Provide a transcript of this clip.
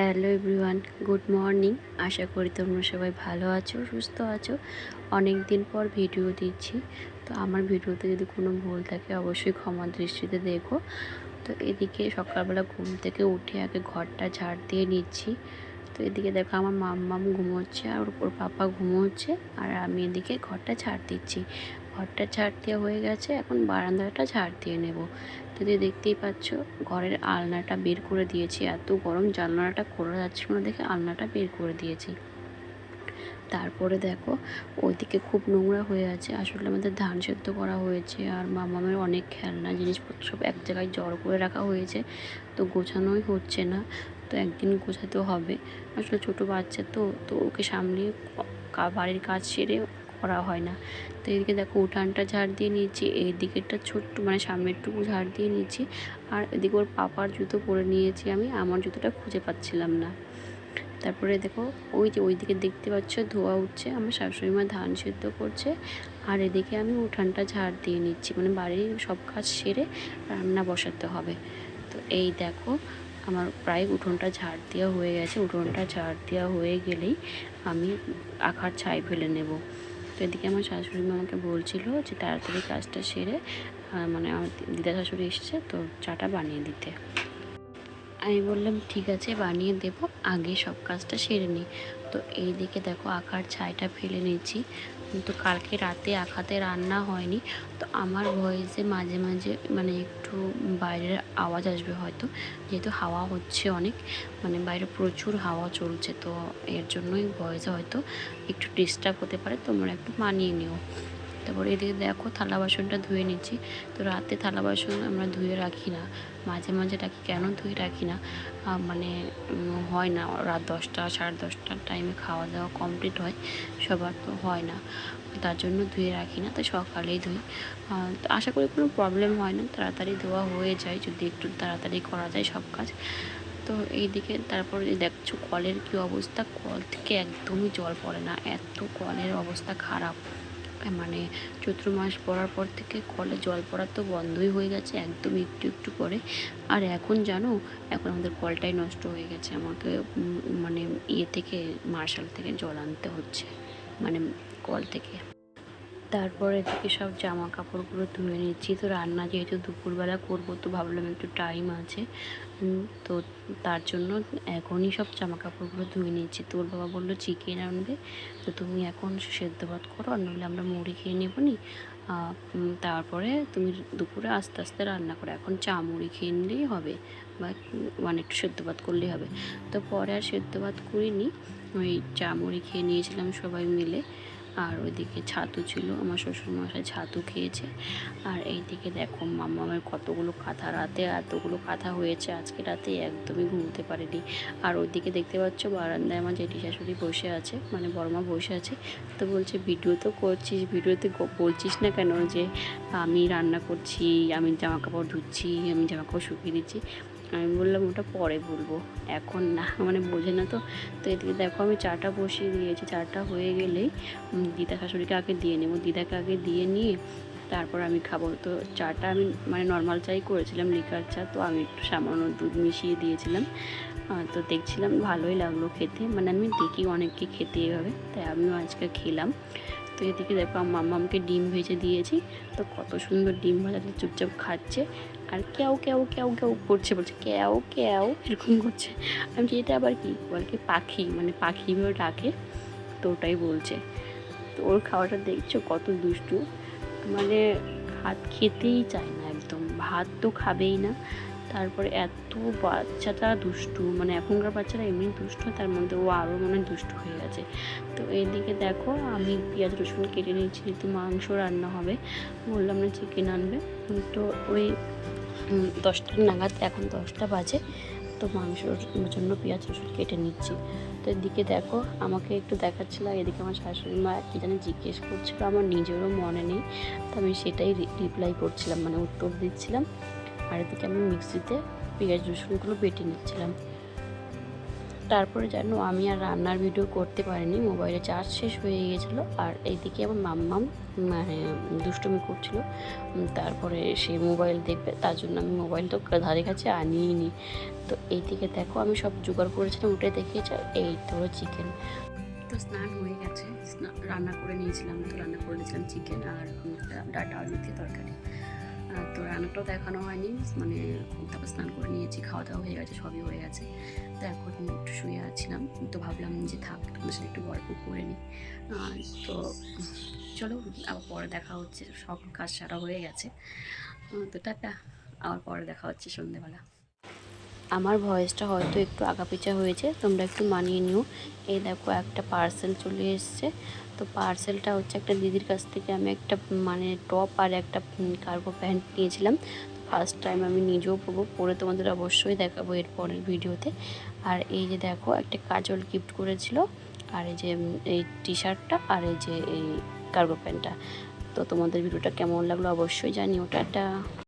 Hello everyone, good morning. আশা করি তোমরা সবাই ভালো আছো, সুস্থ আছো। অনেক দিন পর ভিডিও দিচ্ছি, তো আমার ভিডিওতে যদি কোনো ভুল থাকে অবশ্যই ক্ষমা দৃষ্টিতে দেখো। তো এদিকে সকালবেলা ঘুম থেকে উঠে আগে ঘরটা ঝাড় দিয়ে নিচ্ছি। তো এদিকে দেখো আমার মাম্মাম ঘুমোচ্ছে আর ওর পাপা ঘুমোচ্ছে, আর আমি এদিকে ঘরটা ঝাড় দিচ্ছি। ঘরটা ঝাড় দেওয়া হয়ে গেছে, এখন বারান্দাটা ঝাড় দিয়ে নেব। তো দেখতেই পাচ্ছ ঘরের আলনাটা বের করে দিয়েছি, এত গরম জানলাটা খোলা যাচ্ছিল না দেখে আলনাটা বের করে দিয়েছি। তারপরে দেখো ওইদিকে খুব নোংরা হয়ে আছে, আসলে আমাদের ধান সেদ্ধ করা হয়েছে আর মামামের অনেক খেলনা জিনিসপত্র সব এক জায়গায় জড়ো করে রাখা হয়েছে, তো গোছানোই হচ্ছে না। তো একদিন গোছাতেও হবে, আসলে ছোটো বাচ্চা তো ওকে সামলিয়ে বাড়ির কাজ সেরে করা হয় না। তো এদিকে দেখো উঠানটা ঝাড় দিয়ে নিয়েছি, এই দিকেরটা ছোট্ট মানে সামনেরটুকু ঝাড় দিয়ে নিয়েছি, আর এদিকে ওর পাপার জুতো পরে নিয়েছি আমি, আমার জুতোটা খুঁজে পাচ্ছিলাম না। তারপরে দেখো ওইদিকে দেখতে পাচ্ছ ধোয়া উঠছে, আমার শাশুড়ি মা ধান সেদ্ধ করছে, আর এদিকে আমি উঠানটা ঝাড় দিয়ে নিচ্ছি, মানে বাড়ির সব কাজ সেরে রান্না বসাতে হবে। তো এই দেখো আমার প্রায় উঠোনটা ঝাড় দেওয়া হয়ে গেছে। উঠোনটা ঝাড় দেওয়া হয়ে গেলেই আমি আখার ছাই ফেলে নেব। তো এদিকে আমার শাশুড়ি মা আমাকে বলছিল যে তাড়াতাড়ি কাজটা সেরে মানে আমার দিদা শাশুড়ি এসছে, তো চাটা বানিয়ে দিতে। আমি বললাম ঠিক আছে বানিয়ে দেব, আগে সব কাজটা সেরে নিই। তো এই দিকে দেখো আখার ছাইটা ফেলে নিচ্ছি। কিন্তু কালকে রাতে আখাতে রান্না হয়নি, তো আমার ভয়েসে মাঝে মাঝে মানে একটু বাইরের আওয়াজ আসবে হয়তো, যেহেতু হাওয়া হচ্ছে অনেক, মানে বাইরে প্রচুর হাওয়া চলছে, তো এর জন্যই ভয়েসে হয়তো একটু ডিস্টার্ব হতে পারে, তোমরা একটু মানিয়ে নিও। তারপরে এদিকে দেখো থালা বাসনটা ধুয়ে নিচ্ছি। তো রাতে থালা বাসন আমরা ধুয়ে রাখি না, মাঝে মাঝে রাখি, কেন ধুয়ে রাখি না মানে হয় না, রাত 10টা 10:30টার টাইমে খাওয়া দাওয়া কমপ্লিট হয় সবার, তো হয় না, তার জন্য ধুয়ে রাখি না, তাই সকালেই ধুই। তো আশা করি কোনো প্রবলেম হয় না, তাড়াতাড়ি ধোয়া হয়ে যায় যদি একটু তাড়াতাড়ি করা যায় সব কাজ। তো এইদিকে তারপরে দেখছো কলের কী অবস্থা, কল থেকে একদমই জল পড়ে না, এত কলের অবস্থা খারাপ। মানে চৈত্র মাস পড়ার পর থেকে কলে জল পড়া তো বন্ধই হয়ে গেছে, একদম একটু একটু পরে। আর এখন জানো, এখন আমাদের কলটাই নষ্ট হয়ে গেছে, আমাকে মানে থেকে মার্শাল থেকে জল আনতে হচ্ছে, মানে কল থেকে। তারপরে এদিকে সব জামা কাপড়গুলো ধুয়ে নিচ্ছি। তো রান্না যেহেতু দুপুরবেলা করবো, তো ভাবলাম একটু টাইম আছে, তো তার জন্য এখনই সব জামা কাপড়গুলো ধুয়ে নিচ্ছি। তোর বাবা বললো চিকেন আনবে, তো তুমি এখন সেদ্ধ ভাত করো, আর নইলে আমরা মুড়ি খেয়ে নেবো নি, তারপরে তুমি দুপুরে আস্তে আস্তে রান্না করো, এখন চা মুড়ি খেয়ে নিলেই হবে, বা মানে একটু সেদ্ধ ভাত করলেই হবে। তো পরে আর সেদ্ধ ভাত করিনি, ওই চা মুড়ি খেয়ে নিয়েছিলাম সবাই মিলে। আর ওইদিকে ছাতু ছিল, আমার শ্বশুরমশাই ছাতু খেয়েছে। আর এইদিকে দেখো মামামের কতগুলো কাঁথা, রাতে এতগুলো কাঁথা হয়েছে আজকে রাতে, একদমই ঘুমোতে পারেনি। আর ওইদিকে দেখতে পাচ্ছ বারান্দায় আমার জেঠি শাশুড়ি বসে আছে, মানে বড়মা বসে আছে। তো বলছে ভিডিও তো করছিস, ভিডিওতে বলছিস না কেন যে আমি রান্না করছি, আমি জামা কাপড় ধুচ্ছি, আমি জামা কাপড় শুকিয়ে দিচ্ছি। আমি বললাম ওটা পরে বলবো, এখন না, মানে বোঝে না তো। তো এদিকে দেখো আমি চাটা বসিয়ে দিয়েছি, চাটা হয়ে গেলেই দিদা শাশুড়িকে আগে দিয়ে নেবো, দিদাকে আগে দিয়ে নিয়ে তারপর আমি খাবো। তো চাটা আমি মানে নর্মাল চাই করেছিলাম, লিকার চা, তো আমি একটু সামান্য দুধ মিশিয়ে দিয়েছিলাম। তো দেখছিলাম ভালোই লাগলো খেতে, মানে আমি দেখি অনেককে খেতে এভাবে, তাই আমিও আজকে খেলাম। তো এদিকে দেখো মাম্মামকে ডিম ভেজে দিয়েছি, তো কত সুন্দর ডিম ভাজাটা চুপচাপ খাচ্ছে, আর ক্যাও ক্যাও ক্যাও ক্যাও করছে, বলছে ক্যাও ক্যাও এরকম করছে। আমি এটা আবার কি বলকে পাখি, মানে পাখিভাবে ডাকে, তো ওটাই বলছে। তো ওর খাওয়াটা দেখছো কত দুষ্টু, মানে ভাত খেতেই চায় না, একদম ভাত তো খাবেই না। তারপরে এত বাচ্চাটা দুষ্টু, মানে এখনকার বাচ্চারা এমনি দুষ্টু, তার মধ্যে ও আরও মনে দুষ্টু হয়ে গেছে। তো এইদিকে দেখো আমি পেঁয়াজ রসুন কেটে নিয়েছি, যেহেতু মাংস রান্না হবে, বললাম না চিকেন আনবে, তো ওই 10টার নাগাদ, এখন 10টা বাজে, তো মাংসর জন্য পেঁয়াজ রসুন কেটে নিচ্ছি। তো এদিকে দেখো আমাকে একটু দেখাচ্ছিল, এদিকে আমার শাশুড়ি মা কী জানি জিজ্ঞেস করছিলো, আমার নিজেরও মনে নেই, তো আমি সেটাই রিপ্লাই করছিলাম, মানে উত্তর দিচ্ছিলাম। আর এদিকে আমি মিক্সিতে পেঁয়াজ রসুনগুলো বেটে নিচ্ছিলাম। তারপরে জানো আমি আর রান্নার ভিডিও করতে পারিনি, মোবাইলে চার্জ শেষ হয়ে গিয়েছিলো। আর এইদিকে আমার মাম্মাম মানে দুষ্টুমি করছিল। তারপরে সে মোবাইল দেখবে, তার জন্য আমি মোবাইল তো ধারে কাছে আনিই নি। তো এইদিকে দেখো আমি সব জোগাড় করেছিলাম, ওটাই দেখিয়েছি। এই তো চিকেন তো স্নান হয়ে গেছে, রান্না করে নিয়েছিলাম। তো রান্না করে নিয়েছিলাম চিকেন আর ডাটা আলু দিয়ে তরকারি। তো রান্নাটাও দেখানো হয়নি, মানে তারপর স্নান করে নিয়েছি, খাওয়া দাওয়া হয়ে গেছে, সবই হয়ে গেছে। তো এখন একটু শুয়ে আছিলাম, তো ভাবলাম যে থাক তোমার সাথে একটু গল্প করে নিই। তো চলো আবার পরে দেখা হচ্ছে, সব কাজ সারা হয়ে গেছে। তো টাটা, আবার পরে দেখা হচ্ছে সন্ধ্যেবেলা। আমার ভয়েসটা হয়তো একটু আগাপিচা হয়েছে, তোমরা একটু মানিয়ে নিও। এই দেখো একটা পার্সেল চলে এসছে। তো পার্সেলটা হচ্ছে একটা দিদির কাছ থেকে আমি একটা মানে টপ আর একটা কার্গো প্যান্ট নিয়েছিলাম। ফার্স্ট টাইম আমি নিজেও পরবো, পরে তোমাদের অবশ্যই দেখাবো এর পরের ভিডিওতে। আর এই যে দেখো একটা কাজল গিফট করেছিল, আর এই যে এই টি শার্টটা, আর এই যে এই কার্গো প্যান্টটা। তো তোমাদের ভিডিওটা কেমন লাগলো অবশ্যই জানিও। টাটা।